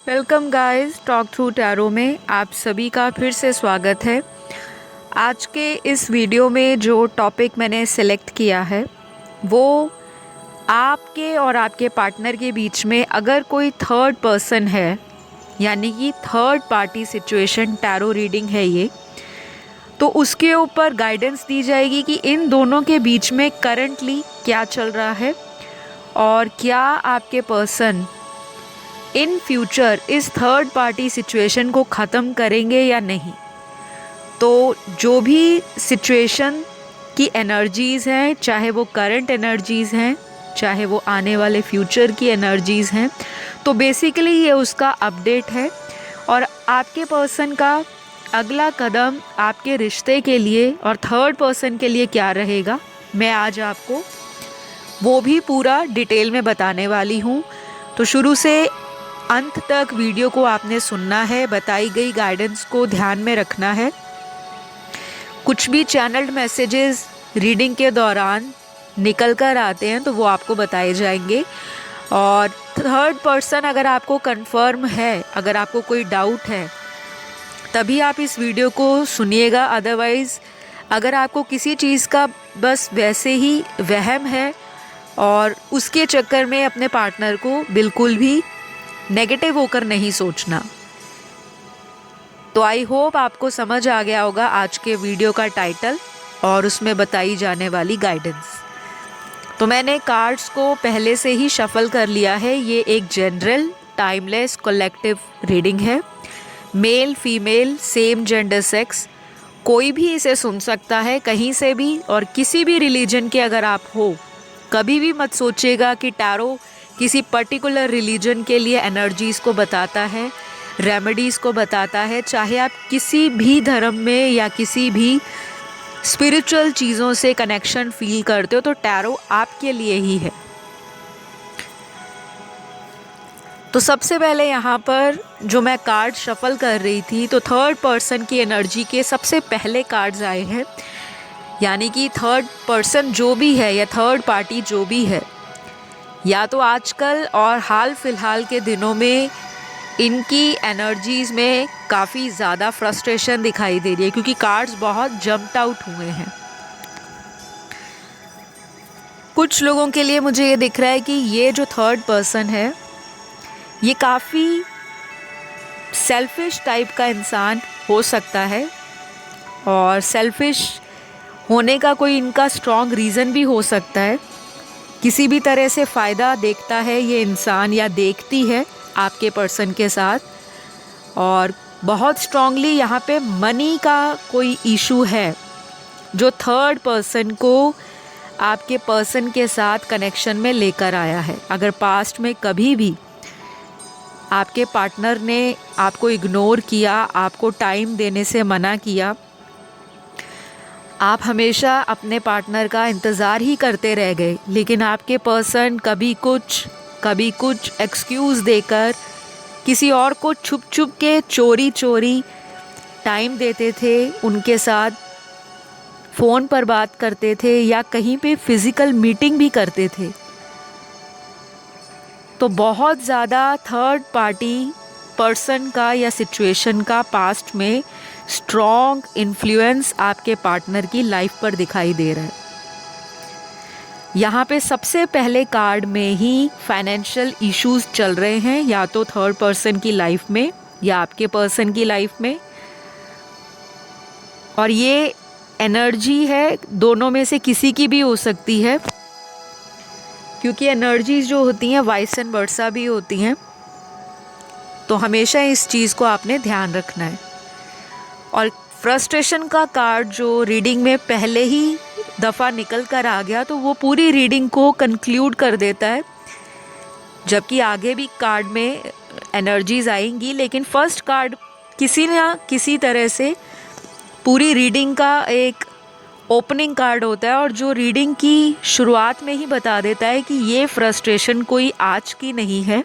Welcome guys, talk through tarot में आप सभी का फिर से स्वागत है। आज के इस वीडियो में जो टॉपिक मैंने सेलेक्ट किया है वो आपके और आपके पार्टनर के बीच में अगर कोई थर्ड पर्सन है, यानी कि third party situation tarot reading है ये, तो उसके ऊपर गाइडेंस दी जाएगी कि इन दोनों के बीच में करंटली क्या चल रहा है और क्या आपके पर्सन इन फ्यूचर इस थर्ड पार्टी सिचुएशन को ख़त्म करेंगे या नहीं। तो जो भी सिचुएशन की एनर्जीज़ हैं, चाहे वो करंट एनर्जीज़ हैं, चाहे वो आने वाले फ्यूचर की एनर्जीज़ हैं, तो बेसिकली ये उसका अपडेट है और आपके पर्सन का अगला कदम आपके रिश्ते के लिए और थर्ड पर्सन के लिए क्या रहेगा, मैं आज आपको वो भी पूरा डिटेल में बताने वाली हूँ। तो शुरू से अंत तक वीडियो को आपने सुनना है, बताई गई गाइडेंस को ध्यान में रखना है। कुछ भी चैनल्ड मैसेजेस रीडिंग के दौरान निकल कर आते हैं तो वो आपको बताए जाएंगे। और थर्ड पर्सन अगर आपको कंफर्म है, अगर आपको कोई डाउट है, तभी आप इस वीडियो को सुनिएगा। अदरवाइज़ अगर आपको किसी चीज़ का बस वैसे ही वहम है और उसके चक्कर में अपने पार्टनर को बिल्कुल भी नेगेटिव होकर नहीं सोचना। तो आई होप आपको समझ आ गया होगा आज के वीडियो का टाइटल और उसमें बताई जाने वाली गाइडेंस। तो मैंने कार्ड्स को पहले से ही शफल कर लिया है। ये एक जनरल टाइमलेस कलेक्टिव रीडिंग है। Male female same gender sex कोई भी इसे सुन सकता है, कहीं से भी और किसी भी रिलीजन के अगर आप हो। कभी भी मत सोचिएगा कि टैरो किसी पर्टिकुलर रिलीजन के लिए एनर्जीज़ को बताता है, रेमेडीज़ को बताता है। चाहे आप किसी भी धर्म में या किसी भी स्पिरिचुअल चीज़ों से कनेक्शन फील करते हो तो टैरो आपके लिए ही है। तो सबसे पहले यहाँ पर जो मैं कार्ड शफल कर रही थी तो थर्ड पर्सन की एनर्जी के सबसे पहले कार्ड्स आए हैं, यानी कि थर्ड पर्सन जो भी है या थर्ड पार्टी जो भी है, या तो आजकल और हाल फिलहाल के दिनों में इनकी एनर्जीज़ में काफ़ी ज़्यादा फ्रस्ट्रेशन दिखाई दे रही है, क्योंकि कार्ड्स बहुत जंप्ड आउट हुए हैं। कुछ लोगों के लिए मुझे ये दिख रहा है कि ये जो थर्ड पर्सन है ये काफ़ी सेल्फिश टाइप का इंसान हो सकता है और सेल्फिश होने का कोई इनका स्ट्रॉन्ग रीज़न भी हो सकता है। किसी भी तरह से फ़ायदा देखता है ये इंसान या देखती है आपके पर्सन के साथ, और बहुत स्ट्रांगली यहाँ पे मनी का कोई इशू है जो थर्ड पर्सन को आपके पर्सन के साथ कनेक्शन में लेकर आया है। अगर पास्ट में कभी भी आपके पार्टनर ने आपको इग्नोर किया, आपको टाइम देने से मना किया, आप हमेशा अपने पार्टनर का इंतज़ार ही करते रह गए, लेकिन आपके पर्सन कभी कुछ एक्सक्यूज़ देकर किसी और को छुप छुप के चोरी चोरी टाइम देते थे, उनके साथ फ़ोन पर बात करते थे या कहीं पे फ़िज़िकल मीटिंग भी करते थे। तो बहुत ज़्यादा थर्ड पार्टी पर्सन का या सिचुएशन का पास्ट में स्ट्रॉन्ग इन्फ्लुएंस आपके पार्टनर की लाइफ पर दिखाई दे रहा है। यहाँ पे सबसे पहले कार्ड में ही फाइनेंशियल इश्यूज चल रहे हैं, या तो थर्ड पर्सन की लाइफ में या आपके पर्सन की लाइफ में, और ये एनर्जी है दोनों में से किसी की भी हो सकती है, क्योंकि एनर्जीज जो होती हैं वाइस एंड वर्सा भी होती हैं। तो हमेशा इस चीज़ को आपने ध्यान रखना है। और फ्रस्ट्रेशन का कार्ड जो रीडिंग में पहले ही दफ़ा निकल कर आ गया तो वो पूरी रीडिंग को कंक्लूड कर देता है, जबकि आगे भी कार्ड में एनर्जीज आएंगी, लेकिन फर्स्ट कार्ड किसी ना किसी तरह से पूरी रीडिंग का एक ओपनिंग कार्ड होता है और जो रीडिंग की शुरुआत में ही बता देता है कि ये फ्रस्ट्रेशन कोई आज की नहीं है।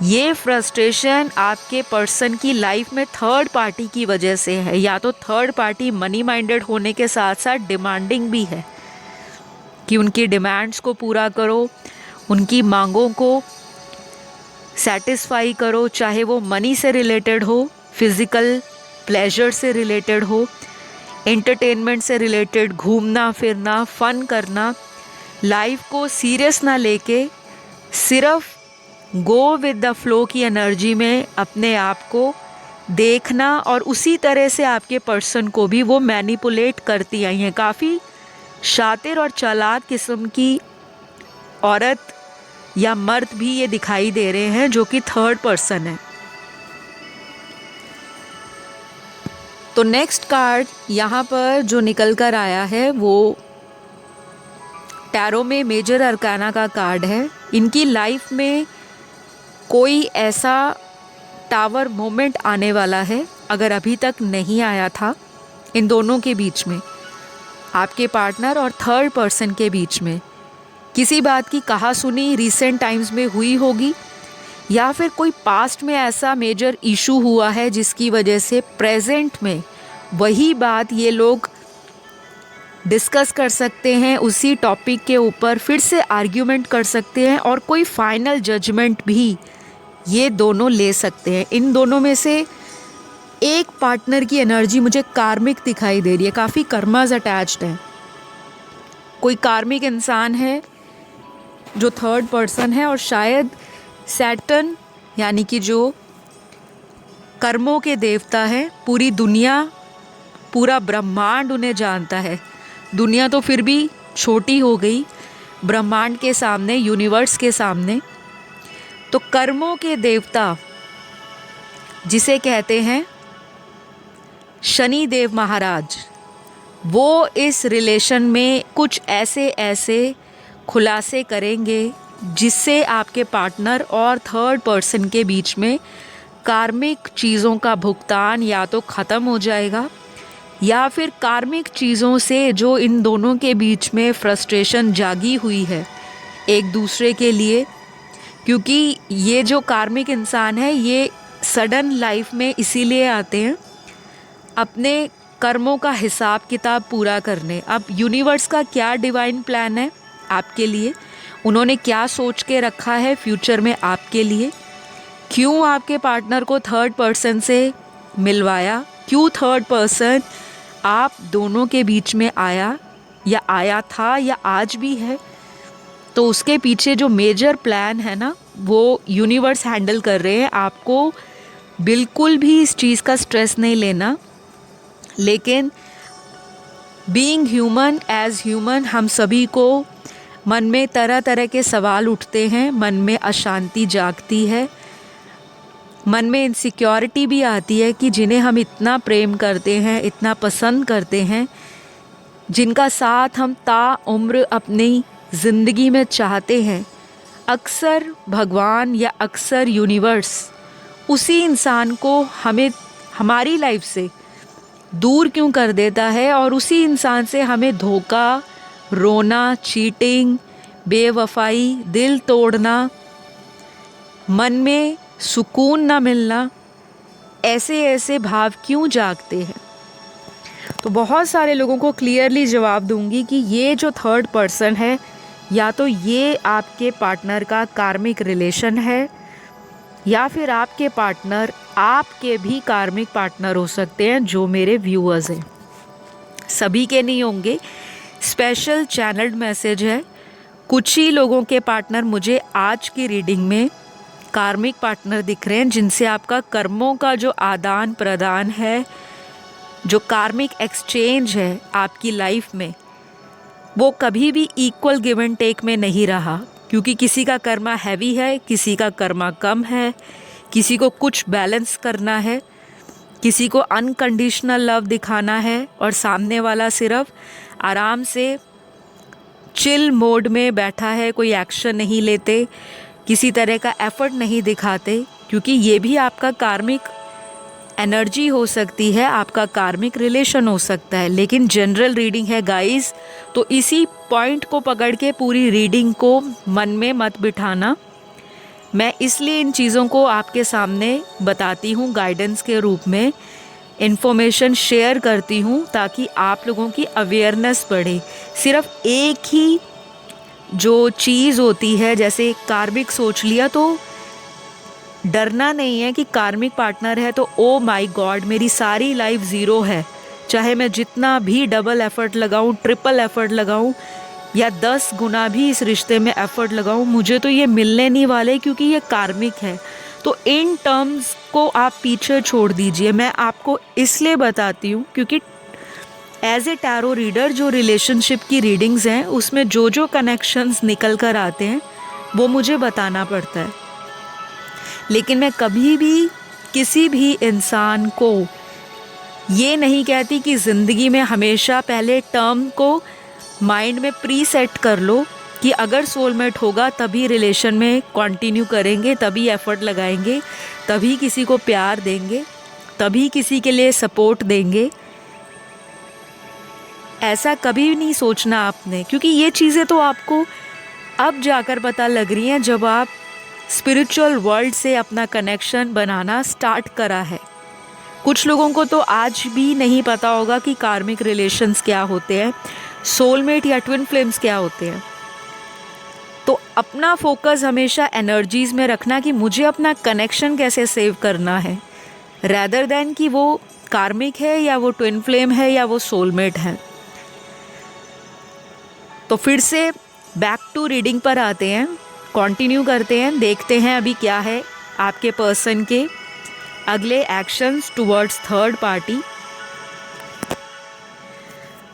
ये फ्रस्ट्रेशन आपके पर्सन की लाइफ में थर्ड पार्टी की वजह से है, या तो थर्ड पार्टी मनी माइंडेड होने के साथ साथ डिमांडिंग भी है कि उनकी डिमांड्स को पूरा करो, उनकी मांगों को सेटिस्फाई करो, चाहे वो मनी से रिलेटेड हो, फिज़िकल प्लेजर से रिलेटेड हो, एंटरटेनमेंट से रिलेटेड, घूमना फिरना, फन करना। लाइफ को सीरियस ना लेके सिर्फ गो विद द फ्लो की एनर्जी में अपने आप को देखना, और उसी तरह से आपके पर्सन को भी वो मैनिपुलेट करती आई हैं। काफ़ी शातिर और चालाक किस्म की औरत या मर्द भी ये दिखाई दे रहे हैं जो कि थर्ड पर्सन है। तो नेक्स्ट कार्ड यहाँ पर जो निकल कर आया है वो टैरो में मेजर अरकाना का कार्ड है। इनकी लाइफ में कोई ऐसा टावर मोमेंट आने वाला है, अगर अभी तक नहीं आया था, इन दोनों के बीच में, आपके पार्टनर और थर्ड पर्सन के बीच में किसी बात की कहा सुनी रिसेंट टाइम्स में हुई होगी, या फिर कोई पास्ट में ऐसा मेजर इशू हुआ है जिसकी वजह से प्रेजेंट में वही बात ये लोग डिस्कस कर सकते हैं, उसी टॉपिक के ऊपर फिर से आर्ग्यूमेंट कर सकते हैं, और कोई फाइनल जजमेंट भी ये दोनों ले सकते हैं। इन दोनों में से एक पार्टनर की एनर्जी मुझे कार्मिक दिखाई दे रही है, काफ़ी कर्मास अटैच्ड है। कोई कार्मिक इंसान है जो थर्ड पर्सन है, और शायद सैटर्न यानी कि जो कर्मों के देवता है, पूरी दुनिया, पूरा ब्रह्मांड उन्हें जानता है। दुनिया तो फिर भी छोटी हो गई ब्रह्मांड के सामने, यूनिवर्स के सामने। तो कर्मों के देवता जिसे कहते हैं शनि देव महाराज, वो इस रिलेशन में कुछ ऐसे खुलासे करेंगे जिससे आपके पार्टनर और थर्ड पर्सन के बीच में कार्मिक चीज़ों का भुगतान या तो ख़त्म हो जाएगा, या फिर कार्मिक चीज़ों से जो इन दोनों के बीच में फ्रस्ट्रेशन जागी हुई है एक दूसरे के लिए, क्योंकि ये जो कार्मिक इंसान है ये सडन लाइफ में इसीलिए आते हैं अपने कर्मों का हिसाब किताब पूरा करने। अब यूनिवर्स का क्या डिवाइन प्लान है आपके लिए, उन्होंने क्या सोच के रखा है फ्यूचर में आपके लिए, क्यों आपके पार्टनर को थर्ड पर्सन से मिलवाया, क्यों थर्ड पर्सन आप दोनों के बीच में आया, या आया था या आज भी है, तो उसके पीछे जो मेजर प्लान है ना वो यूनिवर्स हैंडल कर रहे हैं। आपको बिल्कुल भी इस चीज़ का स्ट्रेस नहीं लेना, लेकिन बीइंग ह्यूमन, एज ह्यूमन हम सभी को मन में तरह तरह के सवाल उठते हैं, मन में अशांति जागती है, मन में इनसिक्योरिटी भी आती है कि जिन्हें हम इतना प्रेम करते हैं, इतना पसंद करते हैं, जिनका साथ हम ताउम्र अपनी ज़िंदगी में चाहते हैं, अक्सर भगवान या अक्सर यूनिवर्स उसी इंसान को हमें हमारी लाइफ से दूर क्यों कर देता है, और उसी इंसान से हमें धोखा, रोना, चीटिंग, बेवफाई, दिल तोड़ना, मन में सुकून ना मिलना, ऐसे भाव क्यों जागते हैं। तो बहुत सारे लोगों को क्लियरली जवाब दूंगी कि ये जो थर्ड पर्सन है, या तो ये आपके पार्टनर का कार्मिक रिलेशन है, या फिर आपके पार्टनर आपके भी कार्मिक पार्टनर हो सकते हैं। जो मेरे व्यूअर्स हैं सभी के नहीं होंगे, स्पेशल चैनल्ड मैसेज है। कुछ ही लोगों के पार्टनर मुझे आज की रीडिंग में कार्मिक पार्टनर दिख रहे हैं, जिनसे आपका कर्मों का जो आदान प्रदान है, जो कार्मिक एक्सचेंज है आपकी लाइफ में, वो कभी भी इक्वल गिव एंड टेक में नहीं रहा, क्योंकि किसी का कर्मा हैवी है, किसी का कर्मा कम है, किसी को कुछ बैलेंस करना है, किसी को अनकंडीशनल लव दिखाना है, और सामने वाला सिर्फ आराम से चिल मोड में बैठा है, कोई एक्शन नहीं लेते, किसी तरह का एफर्ट नहीं दिखाते, क्योंकि ये भी आपका कार्मिक एनर्जी हो सकती है, आपका कार्मिक रिलेशन हो सकता है। लेकिन जनरल रीडिंग है गाइस, तो इसी पॉइंट को पकड़ के पूरी रीडिंग को मन में मत बिठाना। मैं इसलिए इन चीज़ों को आपके सामने बताती हूँ, गाइडेंस के रूप में इन्फॉर्मेशन शेयर करती हूँ, ताकि आप लोगों की अवेयरनेस बढ़े। सिर्फ एक ही जो चीज़ होती है, जैसे कार्मिक सोच लिया तो डरना नहीं है कि कार्मिक पार्टनर है तो ओ माय गॉड मेरी सारी लाइफ ज़ीरो है, चाहे मैं जितना भी डबल एफर्ट लगाऊं, ट्रिपल एफर्ट लगाऊं या 10 गुना भी इस रिश्ते में एफर्ट लगाऊं, मुझे तो ये मिलने नहीं वाले क्योंकि ये कार्मिक है। तो इन टर्म्स को आप पीछे छोड़ दीजिए। मैं आपको इसलिए बताती हूँ क्योंकि एज ए टैरो रीडर जो रिलेशनशिप की रीडिंग्स हैं उसमें जो जो कनेक्शंस निकल कर आते हैं वो मुझे बताना पड़ता है। लेकिन मैं कभी भी किसी भी इंसान को ये नहीं कहती कि ज़िंदगी में हमेशा पहले टर्म को माइंड में प्री सेट कर लो कि अगर सोलमेट होगा तभी रिलेशन में कंटिन्यू करेंगे, तभी एफर्ट लगाएंगे, तभी किसी को प्यार देंगे, तभी किसी के लिए सपोर्ट देंगे। ऐसा कभी नहीं सोचना आपने, क्योंकि ये चीज़ें तो आपको अब जाकर पता लग रही हैं जब आप स्पिरिचुअल वर्ल्ड से अपना कनेक्शन बनाना स्टार्ट करा है। कुछ लोगों को तो आज भी नहीं पता होगा कि कार्मिक रिलेशंस क्या होते हैं, सोलमेट या ट्विन फ्लेम्स क्या होते हैं। तो अपना फोकस हमेशा एनर्जीज़ में रखना कि मुझे अपना कनेक्शन कैसे सेव करना है, रैदर देन कि वो कार्मिक है या वो ट्विन फ्लेम है या वो सोलमेट है। तो फिर से बैक टू रीडिंग पर आते हैं, कंटिन्यू करते हैं, देखते हैं अभी क्या है आपके पर्सन के अगले एक्शंस टुवर्ड्स थर्ड पार्टी।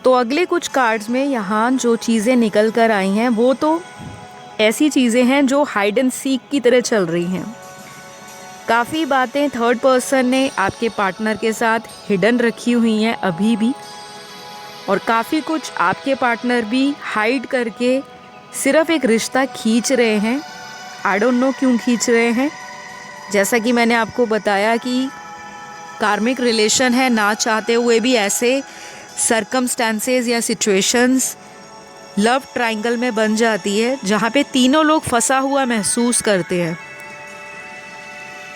तो अगले कुछ कार्ड्स में यहाँ जो चीज़ें निकल कर आई हैं वो तो ऐसी चीज़ें हैं जो हाइड एंड सीक की तरह चल रही हैं। काफ़ी बातें थर्ड पर्सन ने आपके पार्टनर के साथ हिडन रखी हुई हैं अभी भी, और काफ़ी कुछ आपके पार्टनर भी हाइड करके सिर्फ एक रिश्ता खींच रहे हैं। आई डोंट नो क्यों खींच रहे हैं। जैसा कि मैंने आपको बताया कि कार्मिक रिलेशन है, ना चाहते हुए भी ऐसे सर्कमस्टेंसेस या सिचुएशंस लव ट्रायंगल में बन जाती है जहाँ पे तीनों लोग फंसा हुआ महसूस करते हैं।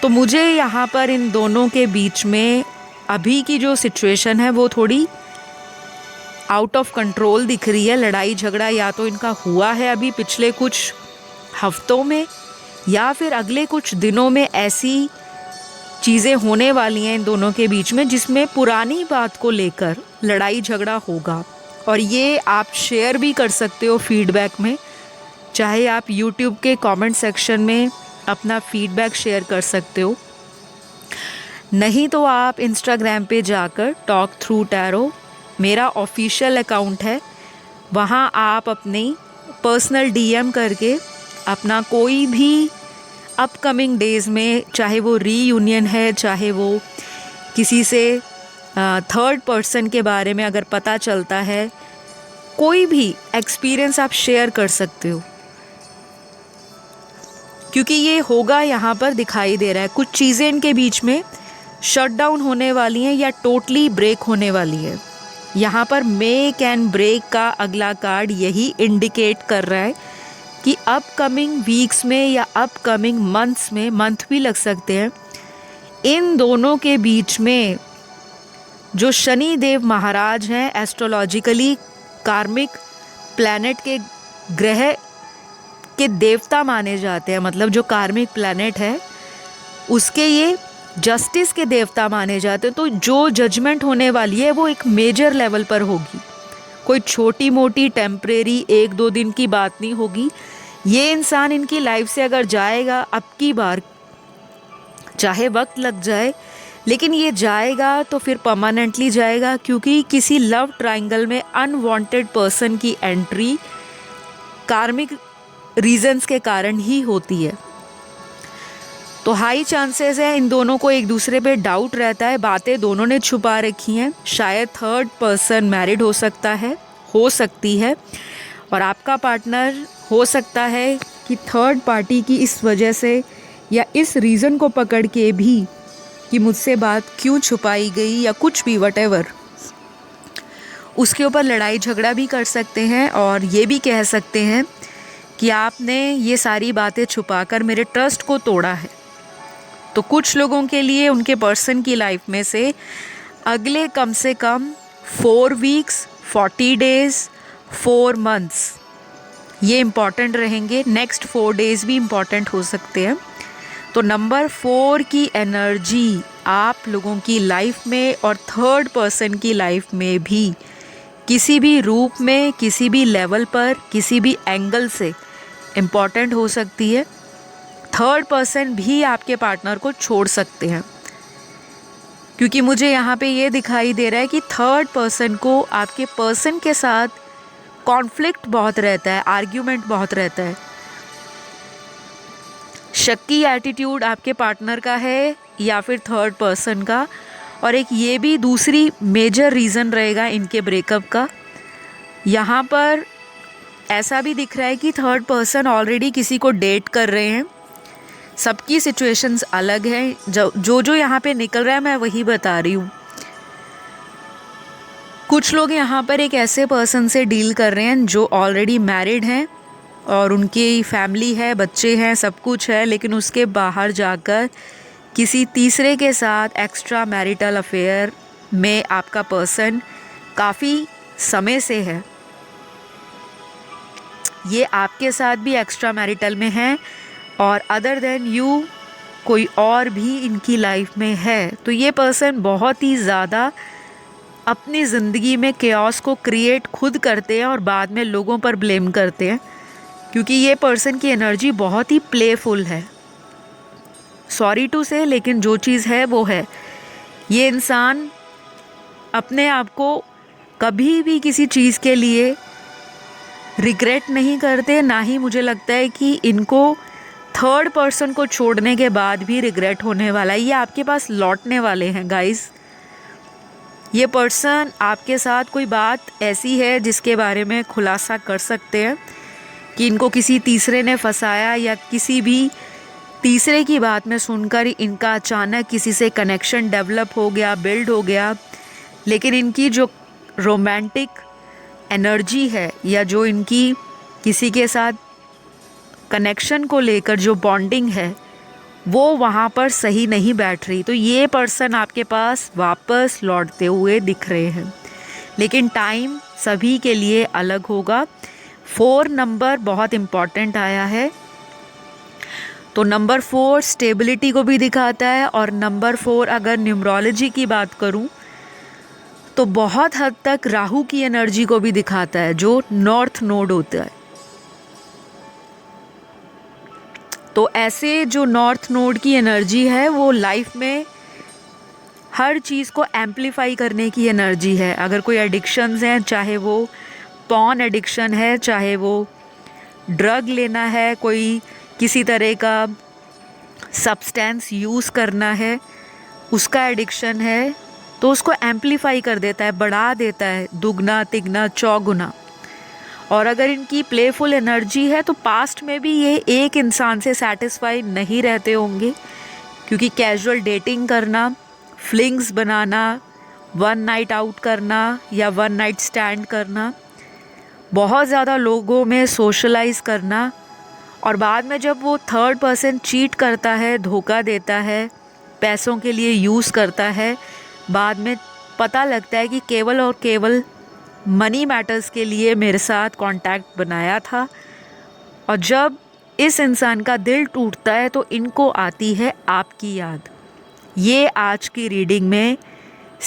तो मुझे यहाँ पर इन दोनों के बीच में अभी की जो सिचुएशन है वो थोड़ी आउट ऑफ कंट्रोल दिख रही है। लड़ाई झगड़ा या तो इनका हुआ है अभी पिछले कुछ हफ्तों में, या फिर अगले कुछ दिनों में ऐसी चीज़ें होने वाली हैं इन दोनों के बीच में जिसमें पुरानी बात को लेकर लड़ाई झगड़ा होगा। और ये आप शेयर भी कर सकते हो फीडबैक में, चाहे आप यूट्यूब के कमेंट सेक्शन में अपना फीडबैक शेयर कर सकते हो, नहीं तो आप इंस्टाग्राम पे जाकर टॉक थ्रू टैरो मेरा ऑफिशियल अकाउंट है, वहाँ आप अपनी पर्सनल डीएम करके अपना कोई भी अपकमिंग डेज़ में, चाहे वो रीयूनियन है, चाहे वो किसी से थर्ड पर्सन के बारे में अगर पता चलता है, कोई भी एक्सपीरियंस आप शेयर कर सकते हो, क्योंकि ये होगा यहाँ पर दिखाई दे रहा है। कुछ चीज़ें इनके बीच में शट डाउन होने वाली हैं या टोटली ब्रेक होने वाली है। यहाँ पर मेक एंड ब्रेक का अगला कार्ड यही इंडिकेट कर रहा है कि अपकमिंग वीक्स में या अपकमिंग मंथ्स में, मंथ भी लग सकते हैं, इन दोनों के बीच में जो शनि देव महाराज हैं, एस्ट्रोलॉजिकली कार्मिक प्लैनेट के ग्रह के देवता माने जाते हैं, मतलब जो कार्मिक प्लैनेट है उसके ये जस्टिस के देवता माने जाते हैं। तो जो जजमेंट होने वाली है वो एक मेजर लेवल पर होगी, कोई छोटी मोटी टेम्परेरी 1-2 दिन की बात नहीं होगी। ये इंसान इनकी लाइफ से अगर जाएगा अब की बार, चाहे वक्त लग जाए, लेकिन ये जाएगा तो फिर परमानेंटली जाएगा, क्योंकि किसी लव ट्रायंगल में अनवांटेड पर्सन की एंट्री कार्मिक रीजंस के कारण ही होती है। तो हाई चांसेस है इन दोनों को एक दूसरे पे डाउट रहता है, बातें दोनों ने छुपा रखी हैं। शायद थर्ड पर्सन मैरिड हो सकता है, हो सकती है, और आपका पार्टनर हो सकता है कि थर्ड पार्टी की इस वजह से या इस रीज़न को पकड़ के भी कि मुझसे बात क्यों छुपाई गई या कुछ भी वटेवर, उसके ऊपर लड़ाई झगड़ा भी कर सकते हैं और ये भी कह सकते हैं कि आपने ये सारी बातें छुपाकर मेरे ट्रस्ट को तोड़ा है। तो कुछ लोगों के लिए उनके पर्सन की लाइफ में से अगले कम से कम 4 वीक्स, 40 डेज़, 4 मंथ्स ये इम्पॉर्टेंट रहेंगे। नेक्स्ट 4 डेज़ भी इम्पॉर्टेंट हो सकते हैं। तो नंबर 4 की एनर्जी आप लोगों की लाइफ में और थर्ड पर्सन की लाइफ में भी किसी भी रूप में, किसी भी लेवल पर, किसी भी एंगल से इम्पॉर्टेंट हो सकती है। थर्ड पर्सन भी आपके पार्टनर को छोड़ सकते हैं, क्योंकि मुझे यहाँ पे ये दिखाई दे रहा है कि थर्ड पर्सन को आपके पर्सन के साथ कॉन्फ्लिक्ट बहुत रहता है, आर्ग्यूमेंट बहुत रहता है। शक्की एटीट्यूड आपके पार्टनर का है या फिर थर्ड पर्सन का। और एक ये भी दूसरी मेजर रीज़न रहेगा इनके ब्रेकअप का। यहाँ पर ऐसा भी दिख रहा है कि थर्ड पर्सन ऑलरेडी किसी को डेट कर रहे हैं। सबकी सिचुएशंस अलग हैं, जो यहाँ पे निकल रहा है मैं वही बता रही हूँ। कुछ लोग यहाँ पर एक ऐसे पर्सन से डील कर रहे हैं जो ऑलरेडी मैरिड हैं और उनकी फैमिली है, बच्चे हैं, सब कुछ है, लेकिन उसके बाहर जाकर किसी तीसरे के साथ एक्स्ट्रा मैरिटल अफेयर में आपका पर्सन काफ़ी समय से है। ये आपके साथ भी एक्स्ट्रा मैरिटल में है और अदर देन यू कोई और भी इनकी लाइफ में है। तो ये पर्सन बहुत ही ज़्यादा अपनी ज़िंदगी में केओस को क्रिएट खुद करते हैं और बाद में लोगों पर ब्लेम करते हैं, क्योंकि ये पर्सन की एनर्जी बहुत ही प्लेफुल है। सॉरी टू से, लेकिन जो चीज़ है वो है। ये इंसान अपने आप को कभी भी किसी चीज़ के लिए रिग्रेट नहीं करते, ना ही मुझे लगता है कि इनको थर्ड पर्सन को छोड़ने के बाद भी रिग्रेट होने वाला है। ये आपके पास लौटने वाले हैं गाइस। ये पर्सन आपके साथ कोई बात ऐसी है जिसके बारे में खुलासा कर सकते हैं कि इनको किसी तीसरे ने फंसाया, या किसी भी तीसरे की बात में सुनकर इनका अचानक किसी से कनेक्शन डेवलप हो गया, बिल्ड हो गया। लेकिन इनकी जो रोमांटिक एनर्जी है या जो इनकी किसी के साथ कनेक्शन को लेकर जो बॉन्डिंग है वो वहाँ पर सही नहीं बैठ रही। तो ये पर्सन आपके पास वापस लौटते हुए दिख रहे हैं, लेकिन टाइम सभी के लिए अलग होगा। 4 नंबर बहुत इम्पॉर्टेंट आया है। तो नंबर 4 स्टेबिलिटी को भी दिखाता है, और नंबर 4 अगर न्यूमरोलॉजी की बात करूं तो बहुत हद तक राहु की एनर्जी को भी दिखाता है, जो नॉर्थ नोड होता है। तो ऐसे जो नॉर्थ नोड की एनर्जी है वो लाइफ में हर चीज़ को एम्प्लीफाई करने की एनर्जी है। अगर कोई एडिक्शंस हैं, चाहे वो पॉर्न एडिक्शन है, चाहे वो ड्रग लेना है, कोई किसी तरह का सब्सटेंस यूज़ करना है, उसका एडिक्शन है, तो उसको एम्प्लीफाई कर देता है, बढ़ा देता है, दुगना तिगना चौगुना। और अगर इनकी प्लेफुल एनर्जी है तो पास्ट में भी ये एक इंसान से सेटिस्फाई नहीं रहते होंगे, क्योंकि कैजुअल डेटिंग करना, फ्लिंग्स बनाना, वन नाइट आउट करना या वन नाइट स्टैंड करना, बहुत ज़्यादा लोगों में सोशलाइज करना, और बाद में जब वो थर्ड पर्सन चीट करता है, धोखा देता है, पैसों के लिए यूज़ करता है, बाद में पता लगता है कि केवल और केवल मनी मैटर्स के लिए मेरे साथ कांटेक्ट बनाया था। और जब इस इंसान का दिल टूटता है तो इनको आती है आपकी याद। ये आज की रीडिंग में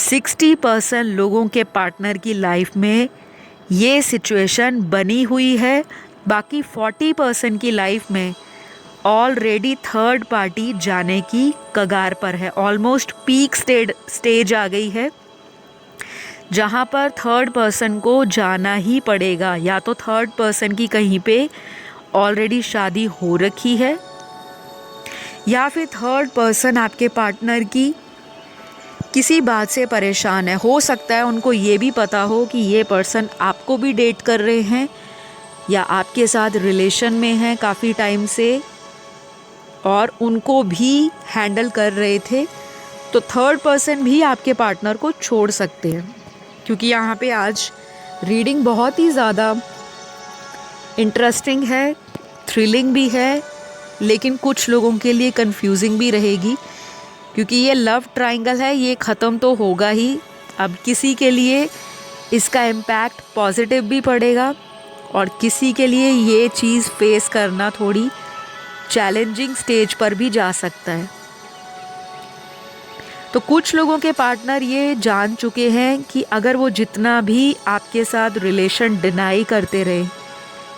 60% लोगों के पार्टनर की लाइफ में ये सिचुएशन बनी हुई है। बाकी 40% की लाइफ में ऑलरेडी थर्ड पार्टी जाने की कगार पर है। ऑलमोस्ट पीक स्टेज आ गई है, जहाँ पर थर्ड पर्सन को जाना ही पड़ेगा। या तो थर्ड पर्सन की कहीं पे ऑलरेडी शादी हो रखी है, या फिर थर्ड पर्सन आपके पार्टनर की किसी बात से परेशान है। हो सकता है उनको ये भी पता हो कि ये पर्सन आपको भी डेट कर रहे हैं या आपके साथ रिलेशन में हैं काफ़ी टाइम से, और उनको भी हैंडल कर रहे थे। तो थर्ड पर्सन भी आपके पार्टनर को छोड़ सकते हैं, क्योंकि यहाँ पे आज रीडिंग बहुत ही ज़्यादा इंटरेस्टिंग है, थ्रिलिंग भी है, लेकिन कुछ लोगों के लिए कंफ्यूजिंग भी रहेगी, क्योंकि ये लव ट्रायंगल है, ये ख़त्म तो होगा ही। अब किसी के लिए इसका इम्पैक्ट पॉजिटिव भी पड़ेगा और किसी के लिए ये चीज़ फेस करना थोड़ी चैलेंजिंग स्टेज पर भी जा सकता है। तो कुछ लोगों के पार्टनर ये जान चुके हैं कि अगर वो जितना भी आपके साथ रिलेशन डिनाई करते रहे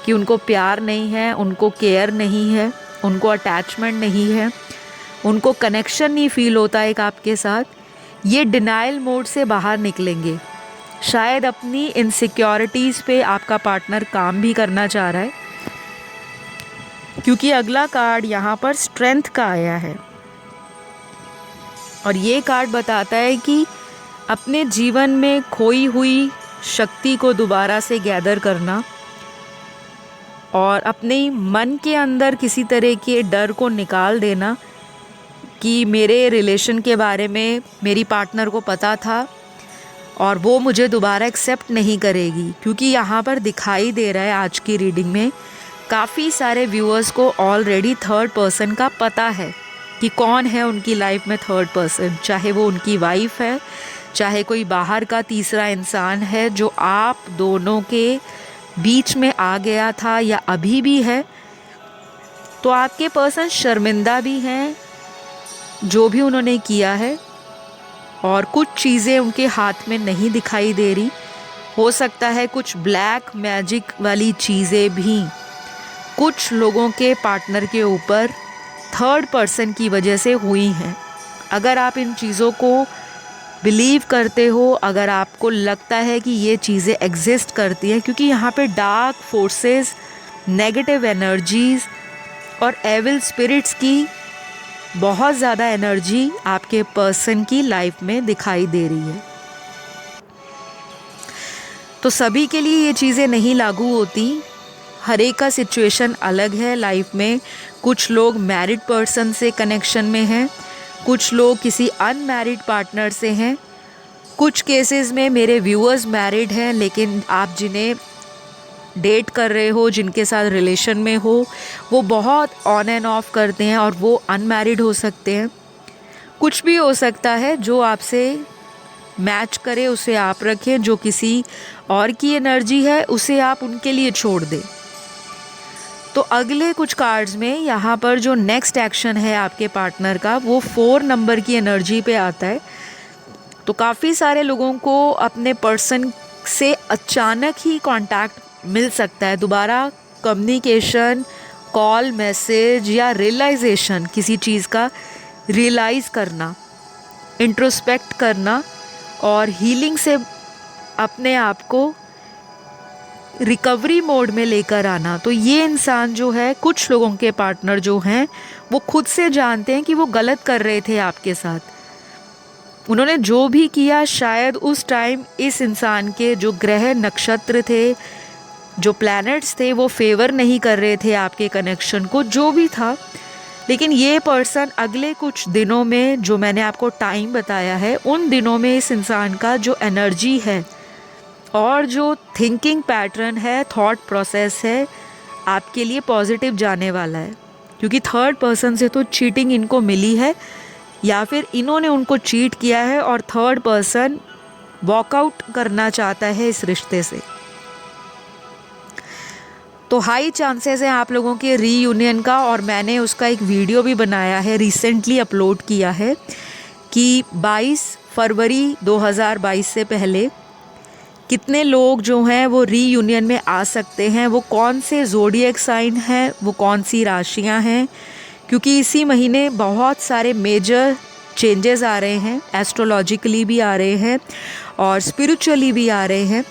कि उनको प्यार नहीं है, उनको केयर नहीं है, उनको अटैचमेंट नहीं है, उनको कनेक्शन नहीं फील होता एक आपके साथ, ये डिनाइल मोड से बाहर निकलेंगे। शायद अपनी इनसिक्योरिटीज़ पे आपका पार्टनर काम भी करना चाह रहा है, क्योंकि अगला कार्ड यहाँ पर स्ट्रेंथ का आया है और ये कार्ड बताता है कि अपने जीवन में खोई हुई शक्ति को दोबारा से गैदर करना और अपने मन के अंदर किसी तरह के डर को निकाल देना कि मेरे रिलेशन के बारे में मेरी पार्टनर को पता था और वो मुझे दोबारा एक्सेप्ट नहीं करेगी। क्योंकि यहाँ पर दिखाई दे रहा है आज की रीडिंग में काफ़ी सारे व्यूअर्स को ऑलरेडी थर्ड पर्सन का पता है कि कौन है उनकी लाइफ में थर्ड पर्सन, चाहे वो उनकी वाइफ है, चाहे कोई बाहर का तीसरा इंसान है जो आप दोनों के बीच में आ गया था या अभी भी है। तो आपके पर्सन शर्मिंदा भी हैं जो भी उन्होंने किया है और कुछ चीज़ें उनके हाथ में नहीं दिखाई दे रही। हो सकता है कुछ ब्लैक मैजिक वाली चीज़ें भी कुछ लोगों के पार्टनर के ऊपर थर्ड पर्सन की वजह से हुई हैं। अगर आप इन चीज़ों को बिलीव करते हो, अगर आपको लगता है कि ये चीज़ें एग्जिस्ट करती हैं, क्योंकि यहाँ पे डार्क फोर्सेस, नेगेटिव एनर्जीज़ और एविल स्पिरिट्स की बहुत ज़्यादा एनर्जी आपके पर्सन की लाइफ में दिखाई दे रही है। तो सभी के लिए ये चीज़ें नहीं लागू होती, हर एक का सिचुएशन अलग है लाइफ में। कुछ लोग मैरिड पर्सन से कनेक्शन में हैं, कुछ लोग किसी अनमैरिड पार्टनर से हैं, कुछ केसेस में मेरे व्यूअर्स मैरिड हैं लेकिन आप जिन्हें डेट कर रहे हो, जिनके साथ रिलेशन में हो, वो बहुत ऑन एंड ऑफ करते हैं और वो अनमैरिड हो सकते हैं। कुछ भी हो सकता है, जो आपसे मैच करे उसे आप रखें, जो किसी और की एनर्जी है उसे आप उनके लिए छोड़ दें। तो अगले कुछ कार्ड्स में यहाँ पर जो नेक्स्ट एक्शन है आपके पार्टनर का, वो 4 नंबर की एनर्जी पे आता है। तो काफ़ी सारे लोगों को अपने पर्सन से अचानक ही कांटेक्ट मिल सकता है, दोबारा कम्युनिकेशन, कॉल, मैसेज या रियलाइजेशन, किसी चीज़ का रियलाइज़ करना, इंट्रोस्पेक्ट करना और हीलिंग से अपने आप को रिकवरी मोड में लेकर आना। तो ये इंसान जो है, कुछ लोगों के पार्टनर जो हैं, वो खुद से जानते हैं कि वो गलत कर रहे थे आपके साथ। उन्होंने जो भी किया, शायद उस टाइम इस इंसान के जो ग्रह नक्षत्र थे, जो प्लैनेट्स थे, वो फेवर नहीं कर रहे थे आपके कनेक्शन को, जो भी था। लेकिन ये पर्सन अगले कुछ दिनों में, जो मैंने आपको टाइम बताया है, उन दिनों में इस इंसान का जो एनर्जी है और जो थिंकिंग पैटर्न है, थॉट प्रोसेस है, आपके लिए पॉजिटिव जाने वाला है। क्योंकि थर्ड पर्सन से तो चीटिंग इनको मिली है या फिर इन्होंने उनको चीट किया है और थर्ड पर्सन वॉकआउट करना चाहता है इस रिश्ते से। तो हाई चांसेस हैं आप लोगों के रीयूनियन का, और मैंने उसका एक वीडियो भी बनाया है, रिसेंटली अपलोड किया है, कि 22 फरवरी 2022 से पहले कितने लोग जो हैं वो रीयूनियन में आ सकते हैं, वो कौन से ज़ोडिएक साइन हैं, वो कौन सी राशियां हैं। क्योंकि इसी महीने बहुत सारे मेजर चेंजेस आ रहे हैं, एस्ट्रोलॉजिकली भी आ रहे हैं और स्पिरिचुअली भी आ रहे हैं।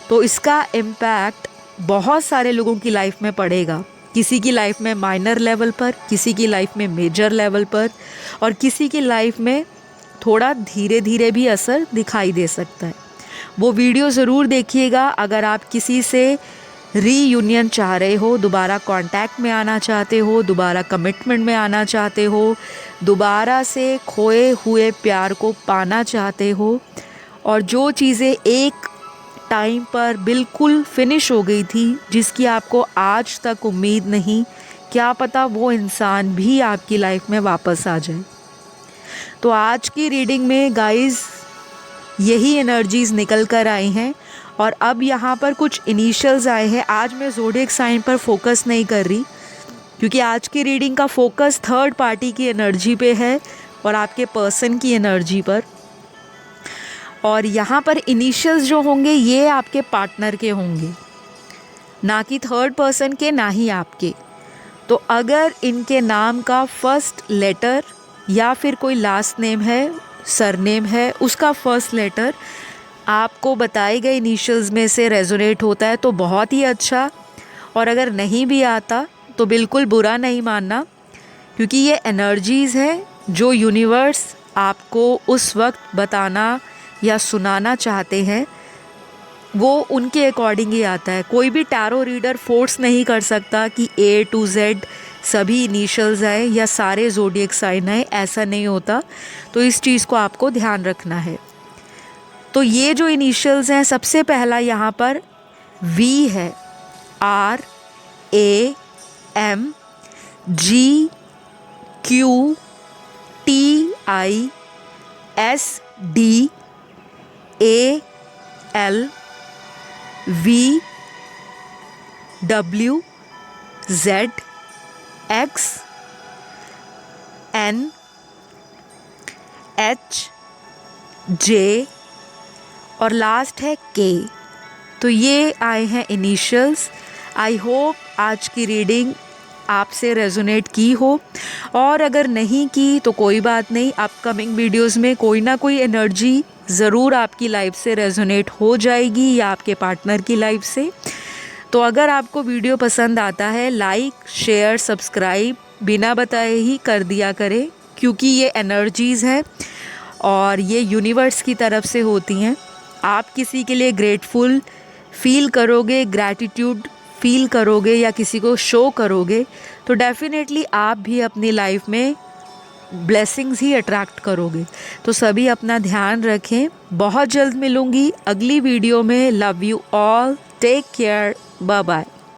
तो इसका इम्पैक्ट बहुत सारे लोगों की लाइफ में पड़ेगा, किसी की लाइफ में माइनर लेवल पर, किसी की लाइफ में मेजर लेवल पर, और किसी की लाइफ में थोड़ा धीरे धीरे भी असर दिखाई दे सकता है। वो वीडियो ज़रूर देखिएगा अगर आप किसी से रीयूनियन चाह रहे हो, दोबारा कांटेक्ट में आना चाहते हो, दोबारा कमिटमेंट में आना चाहते हो, दोबारा से खोए हुए प्यार को पाना चाहते हो, और जो चीज़ें एक टाइम पर बिल्कुल फिनिश हो गई थी, जिसकी आपको आज तक उम्मीद नहीं, क्या पता वो इंसान भी आपकी लाइफ में वापस आ जाए। तो आज की रीडिंग में गाइस यही एनर्जीज़ निकल कर आई हैं। और अब यहाँ पर कुछ इनिशियल्स आए हैं। आज मैं ज़ोडिएक साइन पर फोकस नहीं कर रही, क्योंकि आज की रीडिंग का फोकस थर्ड पार्टी की एनर्जी पे है और आपके पर्सन की एनर्जी पर। और यहाँ पर इनिशियल्स जो होंगे ये आपके पार्टनर के होंगे, ना कि थर्ड पर्सन के, ना ही आपके। तो अगर इनके नाम का फर्स्ट लेटर या फिर कोई लास्ट नेम है, सरनेम है, उसका फर्स्ट लेटर आपको बताए गए इनिशियल्स में से रेजोनेट होता है तो बहुत ही अच्छा, और अगर नहीं भी आता तो बिल्कुल बुरा नहीं मानना, क्योंकि ये एनर्जीज़ हैं जो यूनिवर्स आपको उस वक्त बताना या सुनाना चाहते हैं, वो उनके अकॉर्डिंग ही आता है। कोई भी टैरो रीडर फोर्स नहीं कर सकता कि A to Z सभी इनिशियल्स आए या सारे ज़ोडिएक साइन आए, ऐसा नहीं होता। तो इस चीज़ को आपको ध्यान रखना है। तो ये जो इनिशियल्स हैं, सबसे पहला यहाँ पर V है, RAM GQTISDALVWZXNHJ और लास्ट है K। तो ये आए हैं इनिशियल्स। आई होप आज की रीडिंग आपसे रेजोनेट की हो, और अगर नहीं की तो कोई बात नहीं, अपकमिंग वीडियोस में कोई ना कोई एनर्जी ज़रूर आपकी लाइफ से रेजोनेट हो जाएगी या आपके पार्टनर की लाइफ से। तो अगर आपको वीडियो पसंद आता है, लाइक, शेयर, सब्सक्राइब बिना बताए ही कर दिया करें, क्योंकि ये एनर्जीज़ हैं और ये यूनिवर्स की तरफ से होती हैं। आप किसी के लिए ग्रेटफुल फील करोगे, ग्रैटिट्यूड फील करोगे या किसी को शो करोगे, तो डेफिनेटली आप भी अपनी लाइफ में ब्लेसिंग्स ही अट्रैक्ट करोगे। तो सभी अपना ध्यान रखें। बहुत जल्द मिलूँगी अगली वीडियो में। Love you all, take care, bye bye.